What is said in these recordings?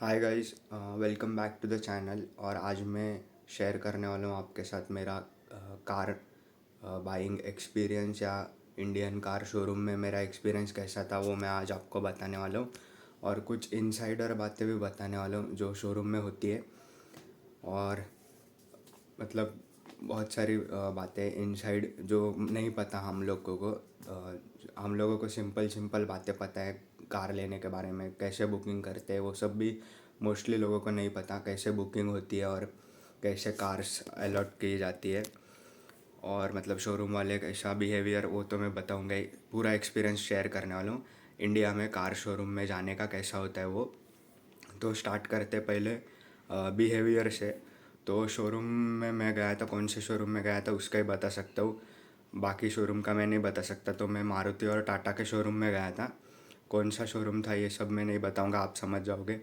Hi guys, welcome back to the channel. और आज मैं शेयर करने वाला हूँ आपके साथ मेरा कार बाइंग एक्सपीरियंस या इंडियन कार शोरूम में मेरा एक्सपीरियंस कैसा था वो मैं आज आपको बताने वाला हूँ। और कुछ इनसाइडर बातें भी बताने वाला हूँ जो शोरूम में होती है। और मतलब बहुत सारी बातें इनसाइड जो नहीं पता हम लोगों को सिंपल सिंपल बातें पता है कार लेने के बारे में, कैसे बुकिंग करते हैं वो सब भी मोस्टली लोगों को नहीं पता, कैसे बुकिंग होती है और कैसे कार्स अलॉट की जाती है। और मतलब शोरूम वाले कैसा बिहेवियर वो तो मैं बताऊंगा ही, पूरा एक्सपीरियंस शेयर करने वाला हूँ इंडिया में कार शोरूम में जाने का कैसा होता है वो। तो स्टार्ट करते पहले बिहेवियर से। तो शोरूम में मैं गया था, कौन से शोरूम में गया था उसका ही बता सकता हूँ, बाकी शोरूम का मैं नहीं बता सकता। तो मैं मारुति और टाटा के शोरूम में गया था। कौन सा शोरूम था ये सब मैं नहीं बताऊंगा, आप समझ जाओगे।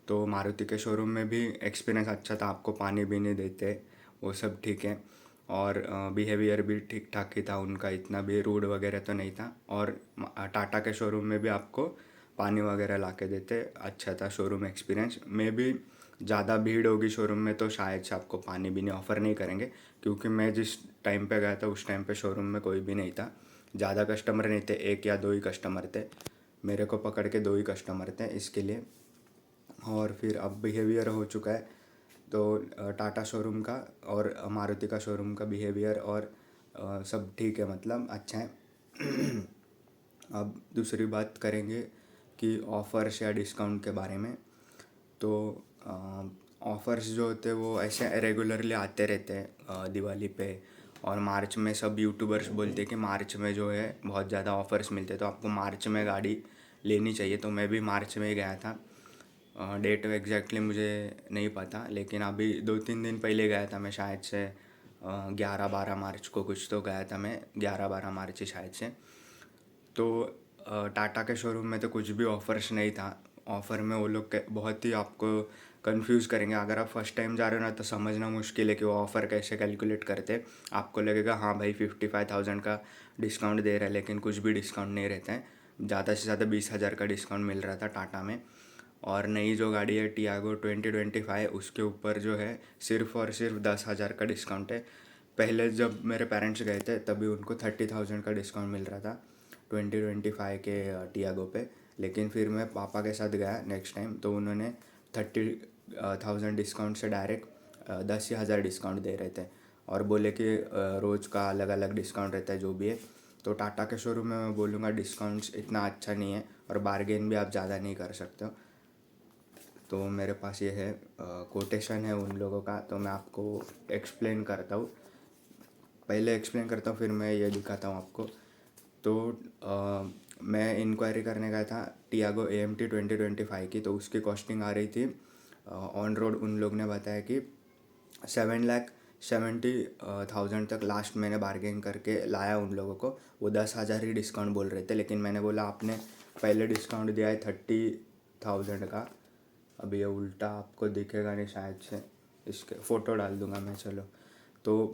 तो मारुति के शोरूम में भी एक्सपीरियंस अच्छा था, आपको पानी भी नहीं देते, वो सब ठीक है। और बिहेवियर भी ठीक ठाक ही था उनका, इतना भी रूड वगैरह तो नहीं था। और टाटा के शोरूम में भी आपको पानी वगैरह ला के देते, अच्छा था शोरूम एक्सपीरियंस। मे भी ज़्यादा भीड़ होगी शोरूम में तो शायद से आपको पानी भी नहीं ऑफ़र नहीं करेंगे, क्योंकि मैं जिस टाइम पे गया था उस टाइम पे शोरूम में कोई भी नहीं था, ज़्यादा कस्टमर नहीं थे, एक या दो ही कस्टमर थे। मेरे को पकड़ के दो ही कस्टमर थे इसके लिए। और फिर अब बिहेवियर हो चुका है। तो टाटा शोरूम का और मारुति का शोरूम का बिहेवियर और सब ठीक है, मतलब अच्छा है। अब दूसरी बात करेंगे कि ऑफ़र्स या डिस्काउंट के बारे में। तो ऑफ़र्स जो होते हैं वो ऐसे रेगुलरली आते रहते हैं दिवाली पे। और मार्च में सब यूट्यूबर्स बोलते हैं कि मार्च में जो है बहुत ज़्यादा ऑफ़र्स मिलते हैं, तो आपको मार्च में गाड़ी लेनी चाहिए। तो मैं भी मार्च में ही गया था। डेट एग्जैक्टली मुझे नहीं पता, लेकिन अभी 2-3 दिन पहले गया था मैं, शायद से 11-12 मार्च को कुछ तो गया था मैं, 11-12 मार्च ही शायद से। तो टाटा के शोरूम में तो कुछ भी ऑफर्स नहीं था। ऑफ़र में वो लोग बहुत ही आपको कंफ्यूज करेंगे। अगर आप फर्स्ट टाइम जा रहे हो ना तो समझना मुश्किल है कि वो ऑफ़र कैसे कैलकुलेट करते। आपको लगेगा हाँ भाई 55,000 का डिस्काउंट दे रहा है, लेकिन कुछ भी डिस्काउंट नहीं रहता है। ज़्यादा से ज़्यादा 20,000 का डिस्काउंट मिल रहा था टाटा में। और नई जो गाड़ी है टियागो 2025, उसके ऊपर जो है सिर्फ़ और सिर्फ 10,000 का डिस्काउंट है। पहले जब मेरे पेरेंट्स गए थे तभी उनको 30,000 का डिस्काउंट मिल रहा था 2025 के टियागो पे। लेकिन फिर मैं पापा के साथ गया नेक्स्ट टाइम, तो उन्होंने 30,000 डिस्काउंट से डायरेक्ट 10,000 डिस्काउंट दे रहे थे। और बोले कि रोज़ का अलग अलग डिस्काउंट रहता है जो भी है। तो टाटा के शोरूम में मैं बोलूँगा डिस्काउंट्स इतना अच्छा नहीं है और बार्गेन भी आप ज़्यादा नहीं कर सकते हो। तो मेरे पास ये है, कोटेशन है उन लोगों का, तो मैं आपको एक्सप्लेन करता हूँ। पहले एक्सप्लेन करता हूँ फिर मैं ये दिखाता हूँ आपको। तो मैं इंक्वायरी करने गया था टियागो AMT 2025 की। तो उसकी कॉस्टिंग आ रही थी ऑन रोड, उन लोग ने बताया कि 7,70,000 तक लास्ट मैंने बार्गेन करके लाया उन लोगों को। वो 10,000 ही डिस्काउंट बोल रहे थे, लेकिन मैंने बोला आपने पहले डिस्काउंट दिया है 30,000 का। अभी ये उल्टा आपको दिखेगा नहीं शायद से, इसके फ़ोटो डाल दूंगा मैं, चलो। तो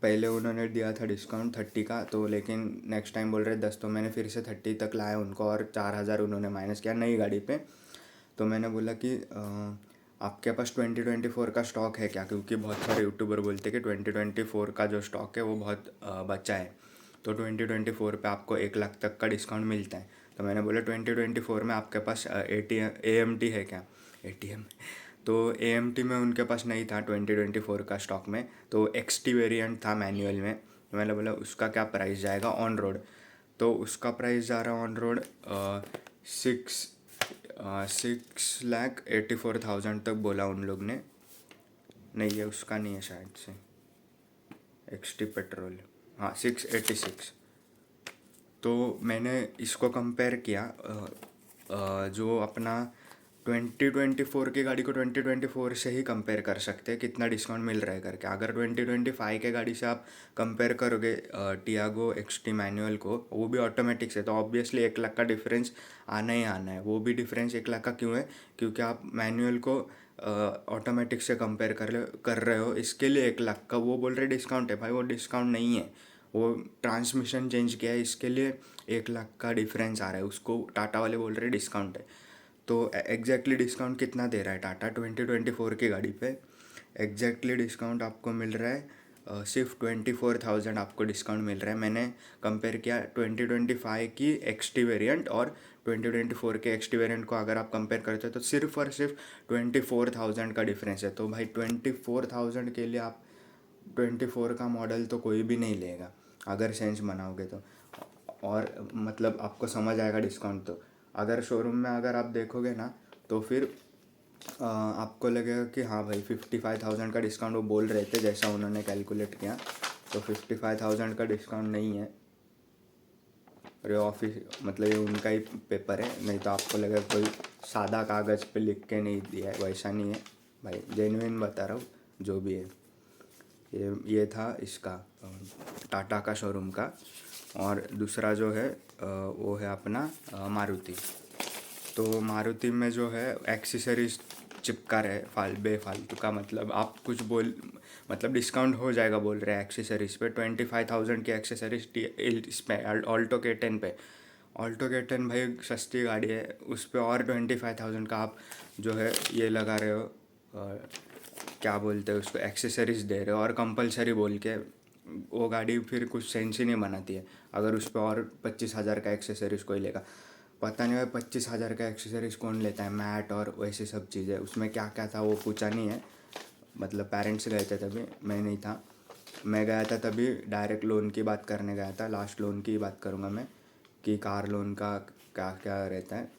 पहले उन्होंने दिया था डिस्काउंट 30 का, तो लेकिन नेक्स्ट टाइम बोल रहे 10, तो मैंने फिर से 30 तक लाया उनको और 4,000 उन्होंने माइनस किया नई गाड़ी पे। तो मैंने बोला कि आपके पास 2024 का स्टॉक है क्या, क्योंकि बहुत सारे यूट्यूबर बोलते हैं कि 2024 का जो स्टॉक है वो बहुत बचा है। तो 2024 पे आपको 1 लाख तक का डिस्काउंट मिलता है। तो मैंने बोला 2024 में आपके पास AMT है क्या, ATM। तो AMT में उनके पास नहीं था 2024 का स्टॉक में। तो XT वेरिएंट था मैनुअल में। तो मैंने बोला उसका क्या प्राइस जाएगा ऑन रोड। तो उसका प्राइस जा रहा ऑन रोड 6,84,000 तक बोला उन लोग ने। नहीं, ये उसका नहीं है शायद से, XT पेट्रोल, हाँ 686। तो मैंने इसको कंपेयर किया, जो अपना 2024 की गाड़ी को 2024 से ही कंपेयर कर सकते हैं कितना डिस्काउंट मिल रहा है करके। अगर 2025 के गाड़ी से आप कंपेयर करोगे टियागो XT मैनुअल को, वो भी ऑटोमेटिक से, तो ऑब्वियसली 1 लाख का डिफरेंस आना ही आना है। वो भी डिफरेंस 1 लाख का क्यों है, क्योंकि आप मैनुअल को ऑटोमेटिक से कंपेयर कर रहे हो, इसके लिए 1 लाख का वो बोल रहे डिस्काउंट है। भाई वो डिस्काउंट नहीं है, वो ट्रांसमिशन चेंज किया है, इसके लिए 1 लाख का डिफरेंस आ रहा है, उसको टाटा वाले बोल रहे डिस्काउंट है। तो एग्जैक्टली डिस्काउंट कितना दे रहा है टाटा 2024 की गाड़ी पे? एग्जैक्टली डिस्काउंट आपको मिल रहा है सिर्फ 24,000 आपको डिस्काउंट मिल रहा है। मैंने कंपेयर किया 2025 की एक्सटी वेरिएंट और 2024 के एक्सटी वेरिएंट को अगर आप कंपेयर करते हो तो सिर्फ और सिर्फ 24,000 का डिफरेंस है। तो भाई 24,000 के लिए आप 24 का मॉडल तो कोई भी नहीं लेगा अगर सेंस बनाओगे तो। और मतलब आपको समझ आएगा डिस्काउंट। तो अगर शोरूम में अगर आप देखोगे ना तो फिर आपको लगेगा कि हाँ भाई 55,000 का डिस्काउंट वो बोल रहे थे जैसा उन्होंने कैलकुलेट किया, तो 55,000 का डिस्काउंट नहीं है। और ये ऑफिस मतलब ये उनका ही पेपर है, नहीं तो आपको लगेगा कोई सादा कागज़ पे लिख के नहीं दिया है, वैसा नहीं है भाई, जेन्युइन बता रहा हूँ जो भी है। ये था इसका टाटा का शोरूम का। और दूसरा जो है वो है अपना मारुति। तो मारुति में जो है एक्सेसरीज चिपका रहे बेफालतू का, मतलब आप कुछ बोल मतलब डिस्काउंट हो जाएगा बोल रहे हैं एक्सेसरीज पे। 25,000 की एक्सेसरीज इस पे ऑल्टो K10 पे। ऑल्टो K10 भाई सस्ती गाड़ी है, उस पर और 25,000 का आप जो है ये लगा रहे हो क्या बोलते हैं उसको, एक्सेसरीज दे रहे हो और कंपलसरी बोल के। वो गाड़ी फिर कुछ सेंस ही नहीं बनाती है अगर उस पर और 25,000 का एक्सेसरीज कोई लेगा। पता नहीं भाई 25,000 का एक्सेसरीज कौन लेता है, मैट और वैसे सब चीज़ें। उसमें क्या क्या था वो पूछा नहीं है, मतलब पेरेंट्स गए थे तभी, मैं नहीं था। मैं गया था तभी डायरेक्ट लोन की बात करने गया था, लास्ट लोन की बात करूँगा मैं कि कार लोन का क्या क्या रहता है।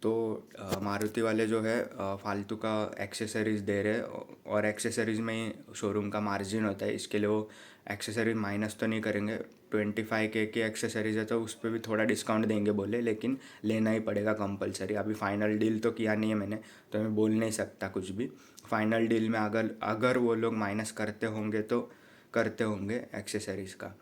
तो मारुति वाले जो है फालतू का एक्सेसरीज दे रहे और एक्सेसरीज में ही शोरूम का मार्जिन होता है, इसके लिए वो एक्सेसरीज माइनस तो नहीं करेंगे। 25K की एक्सेसरीज है तो उस पर भी थोड़ा डिस्काउंट देंगे बोले, लेकिन लेना ही पड़ेगा कंपलसरी। अभी फ़ाइनल डील तो किया नहीं है मैंने, तो मैं बोल नहीं सकता कुछ भी। फ़ाइनल डील में अगर वो लोग माइनस करते होंगे तो करते होंगे एक्सेसरीज़ का।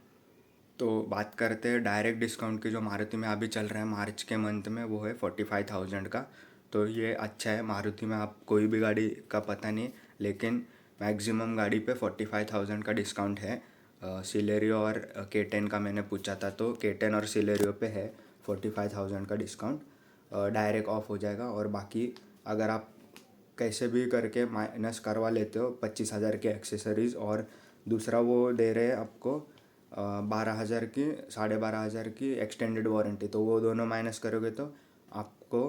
तो बात करते हैं डायरेक्ट डिस्काउंट की जो मारुति में अभी चल रहा है मार्च के मंथ में, वो है 45,000 का। तो ये अच्छा है, मारुति में आप कोई भी गाड़ी का पता नहीं, लेकिन मैक्सिमम गाड़ी पे 45,000 का डिस्काउंट है। सिलेरियो और K10 का मैंने पूछा था तो K10 और सिलेरियो पे है 45,000 का डिस्काउंट, डायरेक्ट ऑफ हो जाएगा। और बाकी अगर आप कैसे भी करके माइनस करवा लेते हो 25,000 की एक्सेसरीज़, और दूसरा वो दे रहे हैं आपको 12,000 की 12,500 की एक्सटेंडेड वारंटी, तो वो दोनों माइनस करोगे तो आपको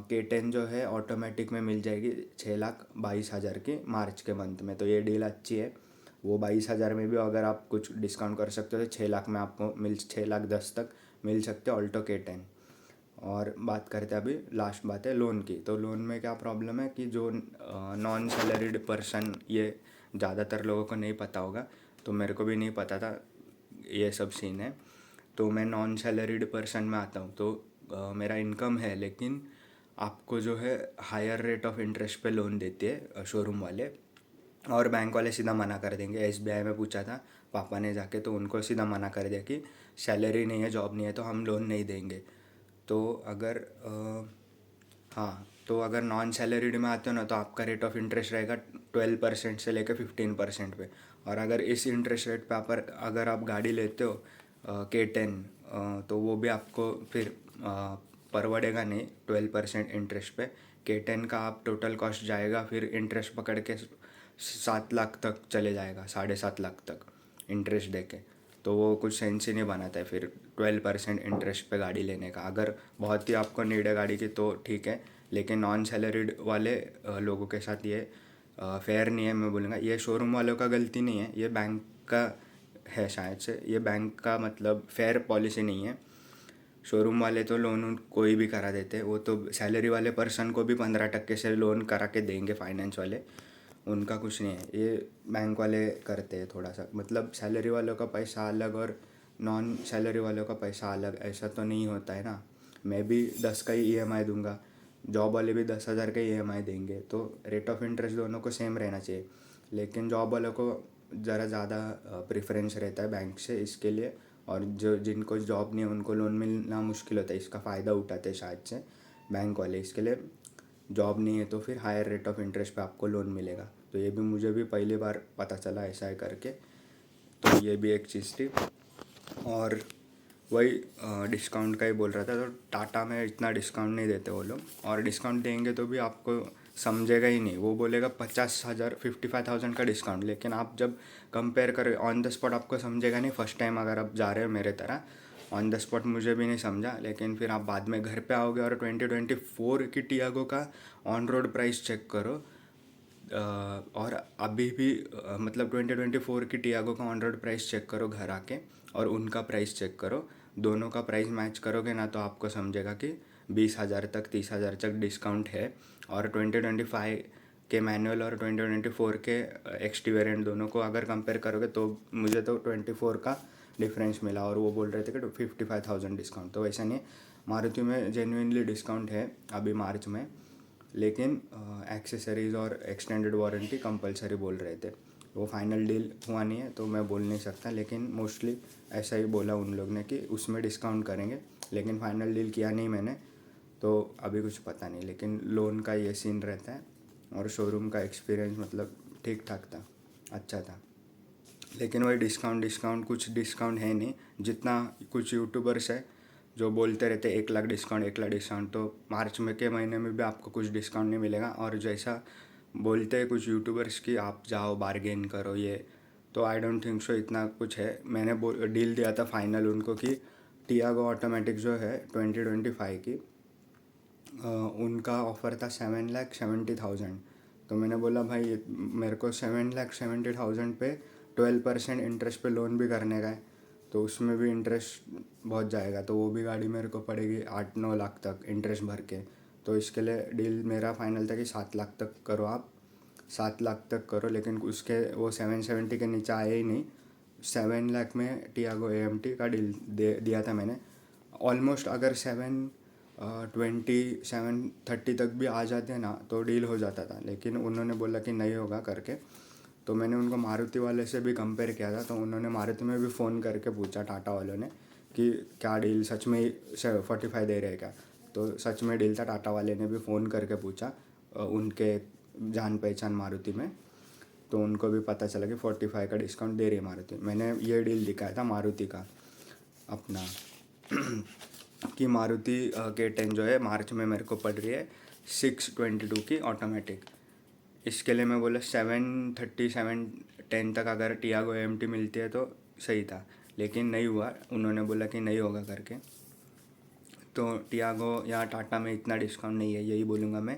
K10 जो है ऑटोमेटिक में मिल जाएगी 6,22,000 की मार्च के मंथ में। तो ये डील अच्छी है। वो 22,000 में भी अगर आप कुछ डिस्काउंट कर सकते हो तो 6 लाख में आपको 6,10,000 तक मिल सकते हो ऑल्टो K10। और बात करते हैं अभी लास्ट बात है लोन की। तो लोन में क्या प्रॉब्लम है कि जो नॉन सैलरीड पर्सन, ये ज़्यादातर लोगों को नहीं पता होगा, तो मेरे को भी नहीं पता था ये सब सीन है। तो मैं नॉन सैलरीड पर्सन में आता हूँ, तो मेरा इनकम है, लेकिन आपको जो है हायर रेट ऑफ इंटरेस्ट पे लोन देती है शोरूम वाले, और बैंक वाले सीधा मना कर देंगे। SBI में पूछा था पापा ने जाके, तो उनको सीधा मना कर दिया कि सैलरी नहीं है, जॉब नहीं है, तो हम लोन नहीं देंगे। तो अगर हाँ, तो अगर नॉन सैलरीड में आते हो ना तो आपका रेट ऑफ इंटरेस्ट रहेगा 12% से लेकर 15% पे। और अगर इस इंटरेस्ट रेट पे अगर आप गाड़ी लेते हो K10, तो वो भी आपको फिर परवड़ेगा नहीं 12% इंटरेस्ट पे। K10 का आप टोटल कॉस्ट जाएगा फिर इंटरेस्ट पकड़ के 7 लाख तक चले जाएगा, 7.5 लाख तक इंटरेस्ट दे के। तो वो कुछ सेंस ही नहीं बनाता है फिर 12% इंटरेस्ट पे गाड़ी लेने का। अगर बहुत ही आपको नीड है गाड़ी की तो ठीक है, लेकिन नॉन सैलरीड वाले लोगों के साथ ये फेयर नहीं है। मैं बोलूँगा ये शोरूम वालों का गलती नहीं है, ये बैंक का है शायद से। ये बैंक का मतलब फेयर पॉलिसी नहीं है। शोरूम वाले तो लोन कोई भी करा देते हैं, वो तो सैलरी वाले पर्सन को भी 15% से लोन करा के देंगे फाइनेंस वाले, उनका कुछ नहीं है। ये बैंक वाले करते हैं थोड़ा सा, मतलब सैलरी वालों का पैसा अलग और नॉन सैलरी वालों का पैसा अलग, ऐसा तो नहीं होता है ना। मैं भी 10 का ही EMI दूंगा, जॉब वाले भी 10,000 का EMI देंगे, तो रेट ऑफ इंटरेस्ट दोनों को सेम रहना चाहिए। लेकिन जॉब वालों को ज़रा ज़्यादा प्रेफरेंस रहता है बैंक से इसके लिए, और जो जिनको जॉब नहीं है उनको लोन मिलना मुश्किल होता है, इसका फ़ायदा उठाते हैं शायद से बैंक वाले। इसके लिए जॉब नहीं है तो फिर हायर रेट ऑफ इंटरेस्ट पे आपको लोन मिलेगा। तो ये भी मुझे भी पहली बार पता चला ऐसा है करके, तो ये भी एक चीज़ थी। और वही डिस्काउंट का ही बोल रहा था। तो टाटा में इतना डिस्काउंट नहीं देते वो लोग, और डिस्काउंट देंगे तो भी आपको समझेगा ही नहीं। वो बोलेगा 50,000 55,000 का डिस्काउंट, लेकिन आप जब कंपेयर करें ऑन द स्पॉट आपको समझेगा नहीं। फर्स्ट टाइम अगर आप जा रहे हो मेरे तरह, ऑन द स्पॉट मुझे भी नहीं समझा, लेकिन फिर आप बाद में घर पे आओगे और 2024 की टियागो का ऑन रोड प्राइस चेक करो। और अभी भी मतलब 2024 की टियागो का ऑन रोड प्राइस चेक करो घर आके, और उनका प्राइस चेक करो। दोनों का प्राइस मैच करोगे ना, तो आपको समझेगा कि 20,000 तक 30,000 तक डिस्काउंट है। और 2025 के मैनुअल और 2024 के एक्सटी वेरिएंट दोनों को अगर कंपेयर करोगे तो मुझे तो 24 का डिफरेंस मिला, और वो बोल रहे थे कि 55,000 डिस्काउंट। तो वैसा नहीं, मारुति में जेन्युइनली डिस्काउंट है अभी मार्च में, लेकिन एक्सेसरीज़ और एक्सटेंडेड वारंटी कंपलसरी बोल रहे थे। वो फाइनल डील हुआ नहीं है तो मैं बोल नहीं सकता, लेकिन मोस्टली ऐसा ही बोला उन लोग ने कि उसमें डिस्काउंट करेंगे, लेकिन फाइनल डील किया नहीं मैंने, तो अभी कुछ पता नहीं। लेकिन लोन का ये सीन रहता है, और शोरूम का एक्सपीरियंस मतलब ठीक ठाक था, अच्छा था। लेकिन वही डिस्काउंट कुछ डिस्काउंट है नहीं। जितना कुछ यूट्यूबर्स है जो बोलते रहते 1 लाख डिस्काउंट 1 लाख डिस्काउंट, तो मार्च में के महीने में भी आपको कुछ डिस्काउंट नहीं मिलेगा। और जैसा बोलते हैं कुछ यूट्यूबर्स कि आप जाओ बार्गेन करो ये, तो आई डोंट थिंक सो इतना कुछ है। मैंने डील दिया था फाइनल उनको कि टियागो ऑटोमेटिक जो है 2025 की, उनका ऑफ़र था 7,70,000। तो मैंने बोला भाई मेरे को 7,70,000 पे 12% इंटरेस्ट पे लोन भी करने का है, तो उसमें भी इंटरेस्ट बहुत जाएगा, तो वो भी गाड़ी मेरे को पड़ेगी 8-9 लाख तक इंटरेस्ट भर के। तो इसके लिए डील मेरा फाइनल था कि 7 लाख तक करो, आप 7 लाख तक करो। लेकिन उसके वो 770 के नीचे आए ही नहीं। 7 लाख में टियागो AMT का डील दिया था मैंने। ऑलमोस्ट अगर 730 तक भी आ जाते ना तो डील हो जाता था, लेकिन उन्होंने बोला कि नहीं होगा करके। तो मैंने उनको मारुति वाले से भी कंपेयर किया था, तो उन्होंने मारुति में भी फ़ोन करके पूछा टाटा वालों ने कि क्या डील सच में ही 45 दे रहे क्या। तो सच में डील था। टाटा वाले ने भी फ़ोन करके पूछा उनके जान पहचान मारुति में, तो उनको भी पता चला कि 45 का डिस्काउंट दे रही है मारुति। मैंने ये डील दिखाया था मारुति का अपना कि मारुति K10 जो है मार्च में मेरे को पड़ रही है 622 की ऑटोमेटिक। इसके लिए मैं बोला 73710 तक अगर टियागो AMT मिलती है तो सही था, लेकिन नहीं हुआ। उन्होंने बोला कि नहीं होगा करके। तो टियागो या टाटा में इतना डिस्काउंट नहीं है, यही बोलूँगा मैं।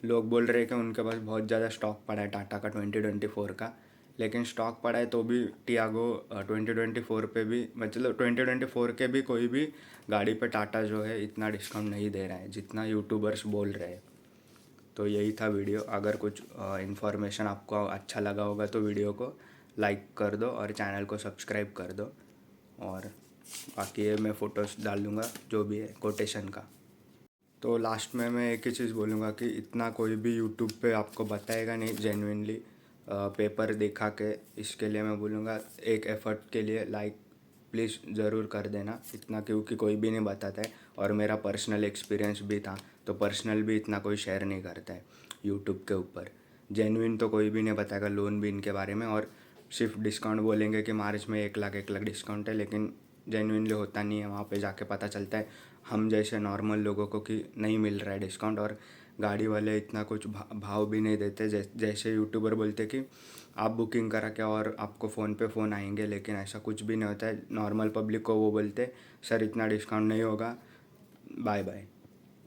लोग बोल रहे हैं कि उनके पास बहुत ज़्यादा स्टॉक पड़ा है टाटा का 2024 का, लेकिन स्टॉक पड़ा है तो भी टियागो 2024 पे भी, मतलब 2024 के भी कोई भी गाड़ी पे टाटा जो है इतना डिस्काउंट नहीं दे रहा है जितना यूट्यूबर्स बोल रहे हैं। तो यही था वीडियो। अगर कुछ इन्फॉर्मेशन आपको अच्छा लगा होगा तो वीडियो को लाइक कर दो और चैनल को सब्सक्राइब कर दो, और बाकी ये मैं फ़ोटोज़ डाल दूँगा जो भी है कोटेशन का। तो लास्ट में मैं एक ही चीज़ बोलूँगा कि इतना कोई भी यूट्यूब पे आपको बताएगा नहीं जेन्युइनली पेपर दिखा के। इसके लिए मैं बोलूँगा एक एफ़र्ट के लिए लाइक प्लीज़ ज़रूर कर देना इतना, क्योंकि कोई भी नहीं बताता है। और मेरा पर्सनल एक्सपीरियंस भी था, तो पर्सनल भी इतना कोई शेयर नहीं करता है यूट्यूब के ऊपर। जेन्युइन तो कोई भी नहीं बताएगा लोन भी इनके बारे में, और सिर्फ डिस्काउंट बोलेंगे कि मार्च में 1 लाख डिस्काउंट है, लेकिन जेन्युइनली होता नहीं है। वहाँ पे जाके पता चलता है हम जैसे नॉर्मल लोगों को कि नहीं मिल रहा है डिस्काउंट, और गाड़ी वाले इतना कुछ भाव भी नहीं देते। जैसे यूट्यूबर बोलते कि आप बुकिंग करा के और आपको फ़ोन पे फ़ोन आएंगे, लेकिन ऐसा कुछ भी नहीं होता है। नॉर्मल पब्लिक को वो बोलते सर इतना डिस्काउंट नहीं होगा, बाय बाय,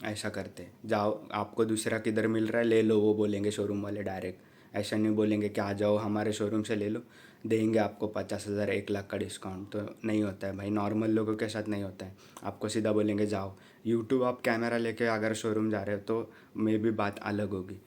ऐसा करते। जाओ आपको दूसरा किधर मिल रहा है ले लो, वो बोलेंगे शोरूम वाले डायरेक्ट। ऐसा नहीं बोलेंगे कि आ जाओ हमारे शोरूम से ले लो, देंगे आपको 50,000 1 लाख का डिस्काउंट। तो नहीं होता है भाई, नॉर्मल लोगों के साथ नहीं होता है। आपको सीधा बोलेंगे जाओ। यूट्यूब आप कैमरा लेके अगर शोरूम जा रहे हो तो मे भी बात अलग होगी,